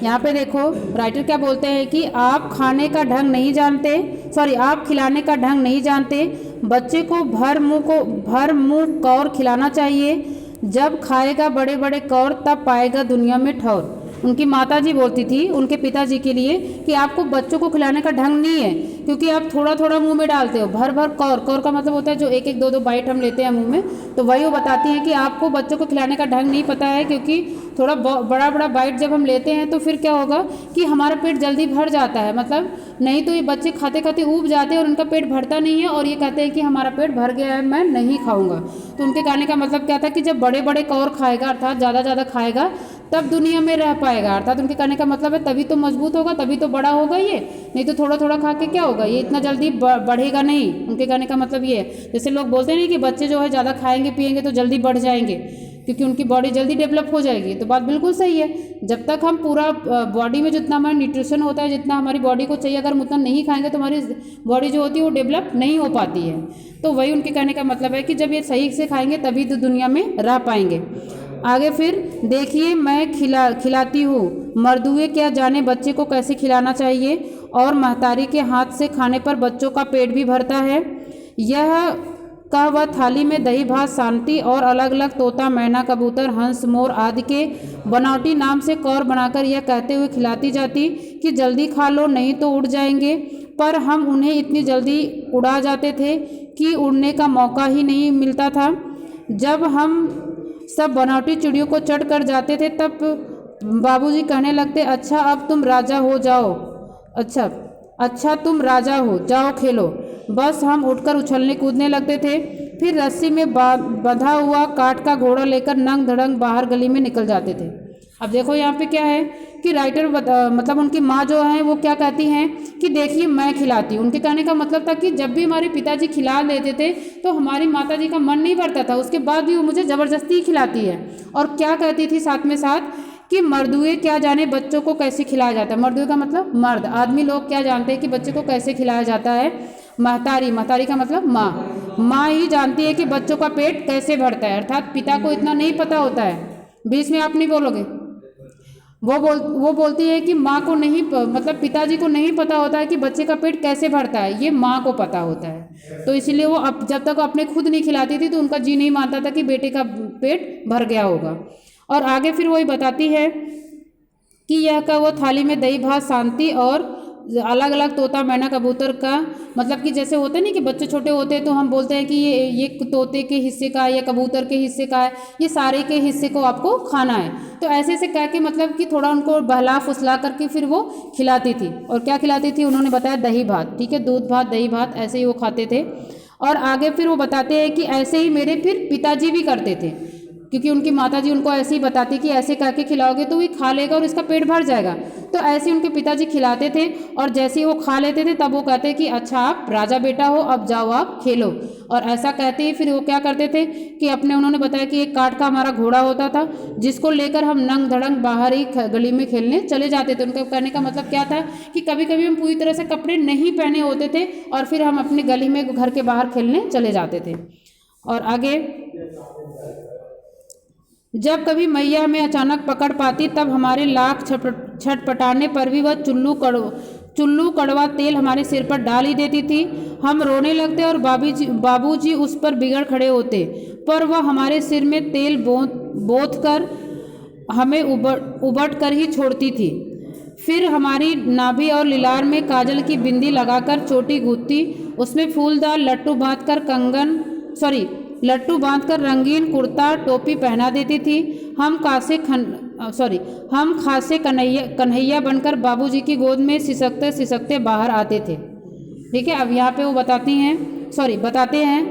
यहाँ पे देखो राइटर क्या बोलते हैं कि आप खाने का ढंग नहीं जानते, आप खिलाने का ढंग नहीं जानते। बच्चे को भर मुंह कौर खिलाना चाहिए। जब खाएगा बड़े बड़े कौर तब पाएगा दुनिया में ठौर। उनकी माताजी बोलती थी उनके पिताजी के लिए कि आपको बच्चों को खिलाने का ढंग नहीं है, क्योंकि आप थोड़ा थोड़ा मुंह में डालते हो। भर भर कौर, कौर का मतलब होता है जो एक एक दो दो बाइट हम लेते हैं मुंह में, तो वही वो बताती हैं कि आपको बच्चों को खिलाने का ढंग नहीं पता है, क्योंकि थोड़ा बड़ा बड़ा बाइट जब हम लेते हैं तो फिर क्या होगा कि हमारा पेट जल्दी भर जाता है। मतलब नहीं तो ये बच्चे खाते खाते ऊब जाते हैं और उनका पेट भरता नहीं है और ये कहते हैं कि हमारा पेट भर गया है, मैं नहीं खाऊंगा। तो उनके कहने का मतलब क्या था कि जब बड़े बड़े कौर खाएगा, अर्थात ज़्यादा ज़्यादा खाएगा, तब दुनिया में रह पाएगा। अर्थात उनके कहने का मतलब है तभी तो मजबूत होगा, तभी तो बड़ा होगा ये, नहीं तो थोड़ा थोड़ा खा के क्या होगा, ये इतना जल्दी बढ़ेगा नहीं। उनके कहने का मतलब ये है, जैसे लोग बोलते हैं नहीं कि बच्चे जो है ज़्यादा खाएंगे पिएंगे तो जल्दी बढ़ जाएंगे, क्योंकि उनकी बॉडी जल्दी डेवलप हो जाएगी। तो बात बिल्कुल सही है। जब तक हम पूरा बॉडी में जितना हमारा न्यूट्रिशन होता है, जितना हमारी बॉडी को चाहिए, अगर हम उतना नहीं खाएंगे तो हमारी बॉडी जो होती है वो डेवलप नहीं हो पाती है। तो वही उनके कहने का मतलब है कि जब ये सही से खाएंगे तभी तो दुनिया में रह पाएंगे। आगे फिर देखिए मैं खिलाती हूँ, मर्दुए क्या जाने बच्चे को कैसे खिलाना चाहिए, और महतारी के हाथ से खाने पर बच्चों का पेट भी भरता है। यह कह वह थाली में दही भात शांति और अलग अलग तोता मैना कबूतर हंस मोर आदि के बनावटी नाम से कौर बनाकर यह कहते हुए खिलाती जाती कि जल्दी खा लो नहीं तो उड़ जाएंगे। पर हम उन्हें इतनी जल्दी उड़ा जाते थे कि उड़ने का मौका ही नहीं मिलता था। जब हम सब बनावटी चिड़ियों को चढ़ कर जाते थे तब बाबूजी कहने लगते, अच्छा अब तुम राजा हो जाओ, अच्छा तुम राजा हो जाओ खेलो। बस हम उठकर उछलने कूदने लगते थे। फिर रस्सी में बंधा हुआ काठ का घोड़ा लेकर नंग धड़ंग बाहर गली में निकल जाते थे। अब देखो यहाँ पे क्या है कि राइटर मतलब उनकी माँ जो है वो क्या कहती हैं कि देखिए मैं खिलाती हूँ। उनके कहने का मतलब था कि जब भी हमारे पिताजी खिला देते थे तो हमारी माताजी का मन नहीं भरता था, उसके बाद भी वो मुझे ज़बरदस्ती खिलाती है। और क्या कहती थी साथ में साथ कि मर्दुए क्या जाने बच्चों को कैसे खिलाया जाता है। मर्दुए का मतलब मर्द, आदमी लोग क्या जानते हैं कि बच्चे को कैसे खिलाया जाता है। महतारी का मतलब माँ ही जानती है कि बच्चों का पेट कैसे भरता है, अर्थात पिता को इतना नहीं पता होता है। बीच में आप नहीं बोलोगे। वो बोलती है कि माँ को नहीं, मतलब पिताजी को नहीं पता होता है कि बच्चे का पेट कैसे भरता है, ये माँ को पता होता है। तो इसलिए वो अब जब तक अपने खुद नहीं खिलाती थी तो उनका जी नहीं मानता था कि बेटे का पेट भर गया होगा। और आगे फिर वही बताती है कि यह का वो थाली में दही भात शांति और अलग अलग तोता मैना कबूतर का, मतलब कि जैसे होते नहीं कि बच्चे छोटे होते हैं तो हम बोलते हैं कि ये तोते के हिस्से का है या कबूतर के हिस्से का है, ये सारे के हिस्से को आपको खाना है। तो ऐसे ऐसे कह के मतलब कि थोड़ा उनको बहला फुसला करके फिर वो खिलाती थी। और क्या खिलाती थी उन्होंने बताया, दही भात, ठीक है, दूध भात दही भात ऐसे ही वो खाते थे। और आगे फिर वो बताते हैं कि ऐसे ही मेरे फिर पिताजी भी करते थे, क्योंकि उनकी माताजी उनको ऐसे ही बताती कि ऐसे करके खिलाओगे तो वो खा लेगा और इसका पेट भर जाएगा। तो ऐसे उनके पिताजी खिलाते थे और जैसे ही वो खा लेते थे तब वो कहते कि अच्छा आप राजा बेटा हो, अब जाओ आप खेलो। और ऐसा कहते ही फिर वो क्या करते थे कि उन्होंने बताया कि एक काठ का हमारा घोड़ा होता था जिसको लेकर हम नंग धड़ंग बाहर ही गली में खेलने चले जाते थे। उनका कहने का मतलब क्या था कि कभी कभी हम पूरी तरह से कपड़े नहीं पहने होते थे और फिर हम अपनी गली में घर के बाहर खेलने चले जाते थे। और आगे, जब कभी मैया में अचानक पकड़ पाती तब हमारे लाख छटपटाने पर भी वह चुल्लू कड़वा तेल हमारे सिर पर डाल ही देती थी। हम रोने लगते और बाबूजी उस पर बिगड़ खड़े होते, पर वह हमारे सिर में तेल बोत कर हमें उबट कर ही छोड़ती थी। फिर हमारी नाभि और लिलार में काजल की बिंदी लगाकर चोटी गूंथती, उसमें फूलदार लट्टू बांधकर रंगीन कुर्ता टोपी पहना देती थी। हम खासे कन्हैया बनकर बाबूजी की गोद में सिसकते सिसकते बाहर आते थे। ठीक है, अब यहाँ पे वो बताते हैं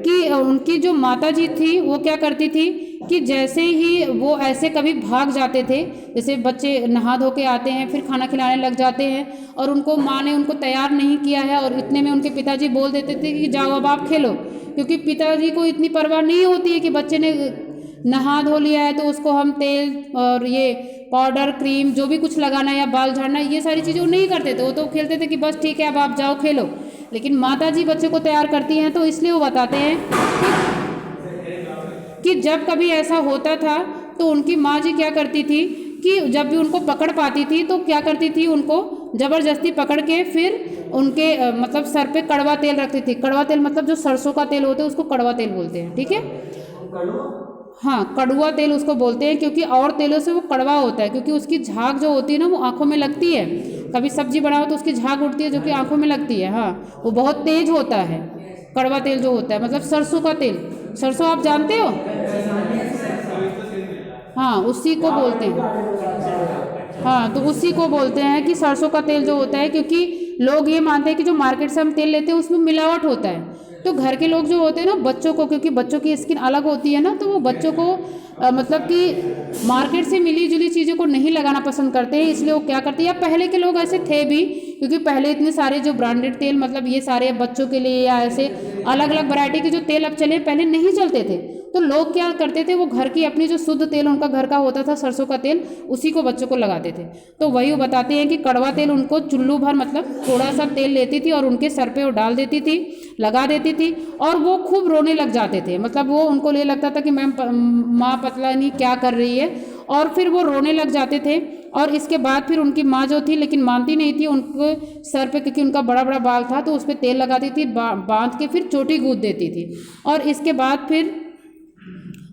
कि उनकी जो माता जी थी वो क्या करती थी कि जैसे ही वो ऐसे कभी भाग जाते थे, जैसे बच्चे नहा धो के आते हैं फिर खाना खिलाने लग जाते हैं और उनको माँ ने उनको तैयार नहीं किया है और इतने में उनके पिताजी बोल देते थे कि जाओ अब आप खेलो, क्योंकि पिताजी को इतनी परवाह नहीं होती है कि बच्चे ने नहा धो लिया है तो उसको हम तेल और ये पाउडर क्रीम जो भी कुछ लगाना है या बाल झाड़ना ये सारी चीज़ें वो नहीं करते थे। वो तो खेलते थे कि बस ठीक है अब आप जाओ खेलो। लेकिन माता जी बच्चे को तैयार करती हैं तो इसलिए वो बताते हैं कि जब कभी ऐसा होता था तो उनकी माँ जी क्या करती थी कि जब भी उनको पकड़ पाती थी तो क्या करती थी, उनको ज़बरदस्ती पकड़ के फिर उनके मतलब सर पे कड़वा तेल रखती थी। कड़वा तेल मतलब जो सरसों का तेल होता है उसको कड़वा तेल बोलते हैं, ठीक है। हाँ, कड़वा तेल उसको बोलते हैं, क्योंकि और तेलों से वो कड़वा होता है, क्योंकि उसकी झाग जो होती है ना वो आंखों में लगती है। कभी सब्जी बनाओ तो उसकी झाग उठती है जो कि आंखों में लगती है। हाँ, वो बहुत तेज होता है कड़वा तेल जो होता है, मतलब सरसों का तेल। सरसों आप जानते हो? हाँ, उसी को बोलते हैं। हाँ, तो उसी को बोलते हैं कि सरसों का तेल जो होता है, क्योंकि लोग ये मानते हैं कि जो मार्केट से हम तेल लेते हैं उसमें मिलावट होता है। तो घर के लोग जो होते हैं ना, बच्चों को, क्योंकि बच्चों की स्किन अलग होती है ना, तो वो बच्चों को मतलब कि मार्केट से मिली जुली चीज़ों को नहीं लगाना पसंद करते हैं। इसलिए वो क्या करते हैं, या पहले के लोग ऐसे थे भी, क्योंकि पहले इतने सारे जो ब्रांडेड तेल, मतलब ये सारे बच्चों के लिए या ऐसे अलग अलग वैरायटी के जो तेल अब चले, पहले नहीं चलते थे। तो लोग क्या करते थे, वो घर की अपनी जो शुद्ध तेल उनका घर का होता था, सरसों का तेल, उसी को बच्चों को लगाते थे। तो वही वो बताते हैं कि कड़वा तेल उनको चुल्लू भर, मतलब थोड़ा सा तेल लेती थी और उनके सर पे वो डाल देती थी, लगा देती थी, और वो खूब रोने लग जाते थे। मतलब वो उनको ये लगता था कि मैम माँ पता नहीं क्या कर रही है, और फिर वो रोने लग जाते थे। और इसके बाद फिर उनकी माँ जो थी, लेकिन मानती नहीं थी, उनको सर पे, क्योंकि उनका बड़ा बड़ा बाल था, तो उस पर तेल लगाती थी, बांध के फिर चोटी गूंथ देती थी। और इसके बाद फिर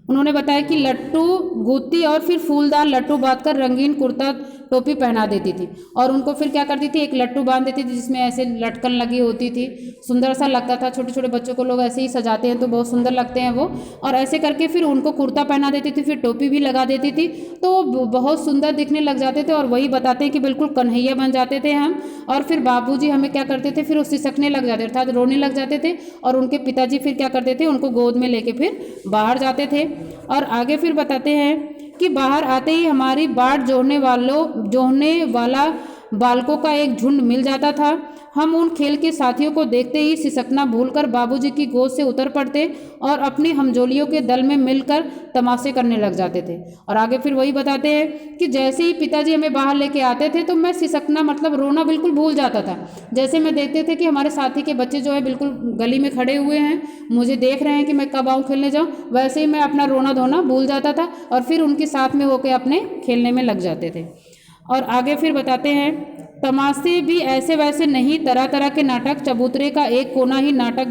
उन्होंने बताया कि लट्टू गूंथती और फिर फूलदार लट्टू बांधकर रंगीन कुर्ता टोपी पहना देती थी। और उनको फिर क्या करती थी, एक लट्टू बांध देती थी जिसमें ऐसे लटकन लगी होती थी, सुंदर सा लगता था। छोटे छोटे बच्चों को लोग ऐसे ही सजाते हैं तो बहुत सुंदर लगते हैं वो। और ऐसे करके फिर उनको कुर्ता पहना देती थी, फिर टोपी भी लगा देती थी, तो वो बहुत सुंदर दिखने लग जाते थे। और वही बताते हैं कि बिल्कुल कन्हैया बन जाते थे हम। और फिर बाबूजी हमें क्या करते थे, फिर वो सिसकने लग जाते, अर्थात रोने लग जाते थे। और उनके पिताजी फिर क्या करते थे, उनको गोद में लेके फिर बाहर जाते थे। और आगे फिर बताते हैं कि बाहर आते ही हमारी बाट जोहने वाला बालकों का एक झुंड मिल जाता था। हम उन खेल के साथियों को देखते ही सिसकना भूलकर बाबूजी की गोद से उतर पड़ते और अपने हमजोलियों के दल में मिलकर तमाशे करने लग जाते थे। और आगे फिर वही बताते हैं कि जैसे ही पिताजी हमें बाहर लेके आते थे तो मैं सिसकना मतलब रोना बिल्कुल भूल जाता था। जैसे मैं देखते थे कि हमारे साथी के बच्चे जो है बिल्कुल गली में खड़े हुए हैं, मुझे देख रहे हैं कि मैं कब आऊँ खेलने जाऊँ, वैसे ही मैं अपना रोना धोना भूल जाता था और फिर उनके साथ में होकर अपने खेलने में लग जाते थे। और आगे फिर बताते हैं, तमाशे भी ऐसे वैसे नहीं, तरह तरह के नाटक, चबूतरे का एक कोना ही नाटक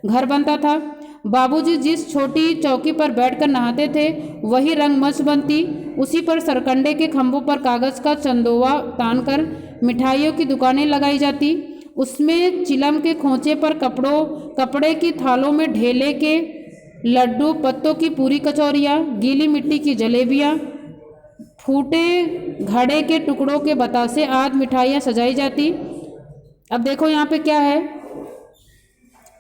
घर बनता था। बाबूजी जिस छोटी चौकी पर बैठकर नहाते थे वही रंगमंच बनती, उसी पर सरकंडे के खंभों पर कागज का चंदोवा तानकर मिठाइयों की दुकानें लगाई जाती। उसमें चिलम के खोंचे पर कपड़े की थालों में ढेले के लड्डू, पत्तों की पूरी कचौरियाँ, गीली मिट्टी की जलेबियाँ, फूटे घड़े के टुकड़ों के बतासे आदि मिठाइयाँ सजाई जाती। अब देखो यहाँ पे क्या है,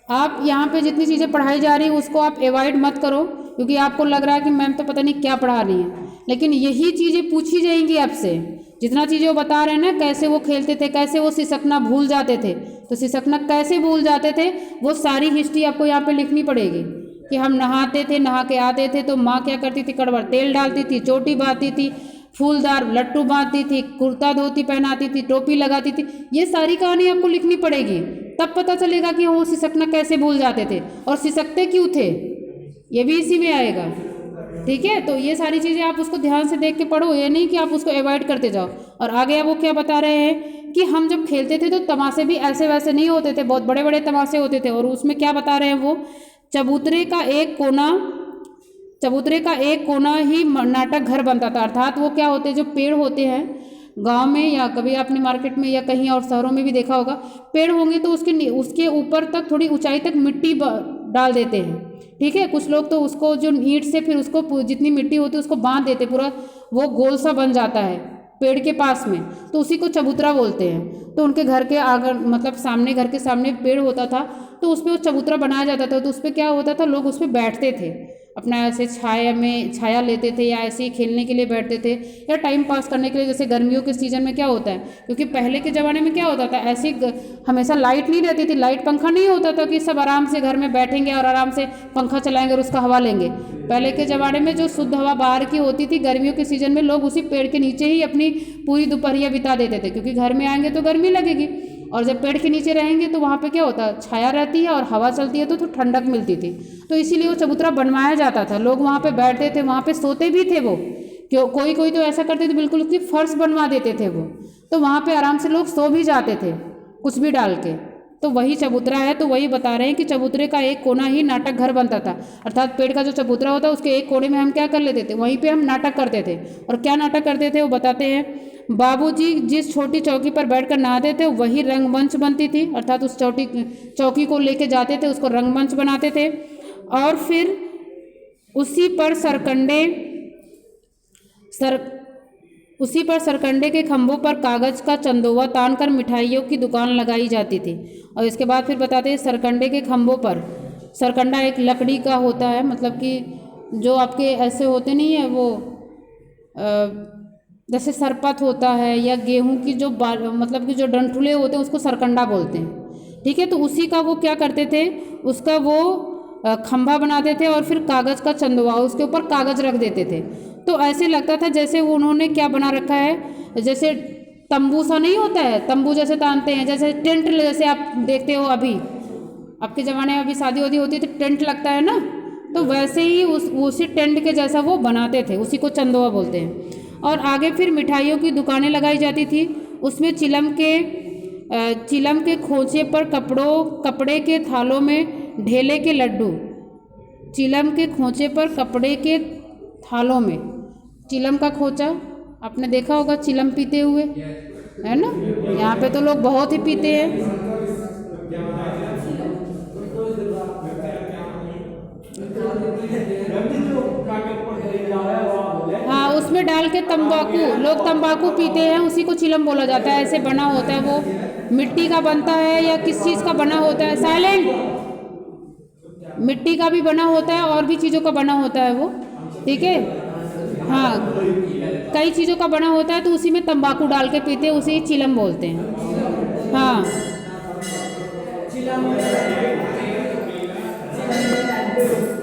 आप यहाँ पे जितनी चीज़ें पढ़ाई जा रही है उसको आप अवॉइड मत करो, क्योंकि आपको लग रहा है कि मैम तो पता नहीं क्या पढ़ा रही हैं, लेकिन यही चीज़ें पूछी जाएंगी आपसे। जितना चीज़ें वो बता रहे हैं ना, कैसे वो खेलते थे, कैसे वो सिसकना भूल जाते थे, तो सिसकना कैसे भूल जाते थे वो सारी हिस्ट्री आपको यहाँ पे लिखनी पड़ेगी। कि हम नहाते थे, नहा के आते थे तो माँ क्या करती थी, कड़वा तेल डालती थी, चोटी बांधती थी, फूलदार लट्टू बांधती थी, कुर्ता धोती पहनाती थी, टोपी लगाती थी। ये सारी कहानी आपको लिखनी पड़ेगी, तब पता चलेगा कि वो सिसकना कैसे भूल जाते थे और सिसकते क्यों थे, ये भी इसी में आएगा। ठीक है, तो ये सारी चीज़ें आप उसको ध्यान से देख के पढ़ो, ये नहीं कि आप उसको अवॉइड करते जाओ। और आगे अब वो क्या बता रहे हैं कि हम जब खेलते थे तो तमाशे भी ऐसे वैसे नहीं होते थे, बहुत बड़े बड़े तमाशे होते थे। और उसमें क्या बता रहे हैं वो, चबूतरे का एक कोना ही नाटक घर बनता था। अर्थात वो क्या होते हैं, जो पेड़ होते हैं गांव में या कभी आपने मार्केट में या कहीं और शहरों में भी देखा होगा, पेड़ होंगे तो उसके ऊपर तक थोड़ी ऊंचाई तक मिट्टी डाल देते हैं। ठीक है, कुछ लोग तो उसको जो ईंट से फिर उसको जितनी मिट्टी होती है उसको बांध देते, पूरा वो गोल सा बन जाता है पेड़ के पास में, तो उसी को चबूतरा बोलते हैं। तो उनके घर के आगे मतलब सामने, घर के सामने पेड़ होता था तो उस पर वो चबूतरा बनाया जाता था। तो उस पर क्या होता था, लोग उस पर बैठते थे, अपना ऐसे छाया लेते थे, या ऐसे ही खेलने के लिए बैठते थे, या टाइम पास करने के लिए। जैसे गर्मियों के सीज़न में क्या होता है, क्योंकि पहले के ज़माने में क्या होता था, ऐसी हमेशा लाइट नहीं रहती थी, लाइट पंखा नहीं होता था कि सब आराम से घर में बैठेंगे और आराम से पंखा चलाएंगे और उसका हवा लेंगे। पहले के ज़माने में जो शुद्ध हवा बाहर की होती थी, गर्मियों के सीज़न में लोग उसी पेड़ के नीचे ही अपनी पूरी दोपहरिया बिता देते थे, क्योंकि घर में आएंगे तो गर्मी लगेगी, और जब पेड़ के नीचे रहेंगे तो वहाँ पे क्या होता है, छाया रहती है और हवा चलती है तो ठंडक मिलती थी। तो इसीलिए वो चबूतरा बनवाया जाता था, लोग वहाँ पे बैठते थे, वहाँ पे सोते भी थे वो, क्यों कोई कोई तो ऐसा करते थे बिल्कुल उसकी फर्श बनवा देते थे वो, तो वहाँ पे आराम से लोग सो भी जाते थे कुछ भी डाल के। तो वही चबूतरा है, तो वही बता रहे हैं कि चबूतरे का एक कोना ही नाटक घर बनता था, अर्थात पेड़ का जो चबूतरा होता है उसके एक कोने में हम क्या कर लेते थे, वहीं पे हम नाटक करते थे। और क्या नाटक करते थे वो बताते हैं। बाबूजी जिस छोटी चौकी पर बैठकर नहाते थे वही रंगमंच बनती थी, अर्थात उस चौकी को लेके जाते थे, उसको रंगमंच बनाते थे। और फिर उसी पर सरकंडे के खंभों पर कागज़ का चंदोवा तान कर मिठाइयों की दुकान लगाई जाती थी। और इसके बाद फिर बताते हैं सरकंडे के खंभों पर, सरकंडा एक लकड़ी का होता है, मतलब कि जो आपके ऐसे होते नहीं है वो जैसे सरपत होता है या गेहूं की जो मतलब कि जो डंठुले होते हैं उसको सरकंडा बोलते हैं, ठीक है। तो उसी का वो क्या करते थे, उसका वो खंभा बनाते थे और फिर कागज़ का चंदवा उसके ऊपर कागज़ रख देते थे। तो ऐसे लगता था जैसे उन्होंने क्या बना रखा है, जैसे तंबू सा नहीं होता है, तंबू जैसे तानते हैं, जैसे टेंट जैसे आप देखते हो अभी आपके ज़माने में अभी शादी वादी होती है तो टेंट लगता है ना, तो वैसे ही उसी टेंट के जैसा वो बनाते थे, उसी को चंदोवा बोलते हैं। और आगे फिर मिठाइयों की दुकानें लगाई जाती थी, उसमें चिलम के खोचे पर कपड़े के थालों में ढेले के लड्डू, चिलम के खोचे पर कपड़े के थालों में, चिलम का खोचा आपने देखा होगा चिलम पीते हुए, है ना, यहाँ पे तो लोग बहुत ही पीते हैं। हाँ, उसमें डाल के तंबाकू, लोग तंबाकू पीते हैं, उसी को चिलम बोला जाता है। ऐसे बना होता है, वो मिट्टी का बनता है या किस चीज़ का बना होता है, साइलेंट, मिट्टी का भी बना होता है और भी चीज़ों का बना होता है वो, ठीक है। हाँ, कई चीज़ों का बना होता है, तो उसी में तंबाकू डाल के पीते हैं, उसे चिलम बोलते हैं। हाँ,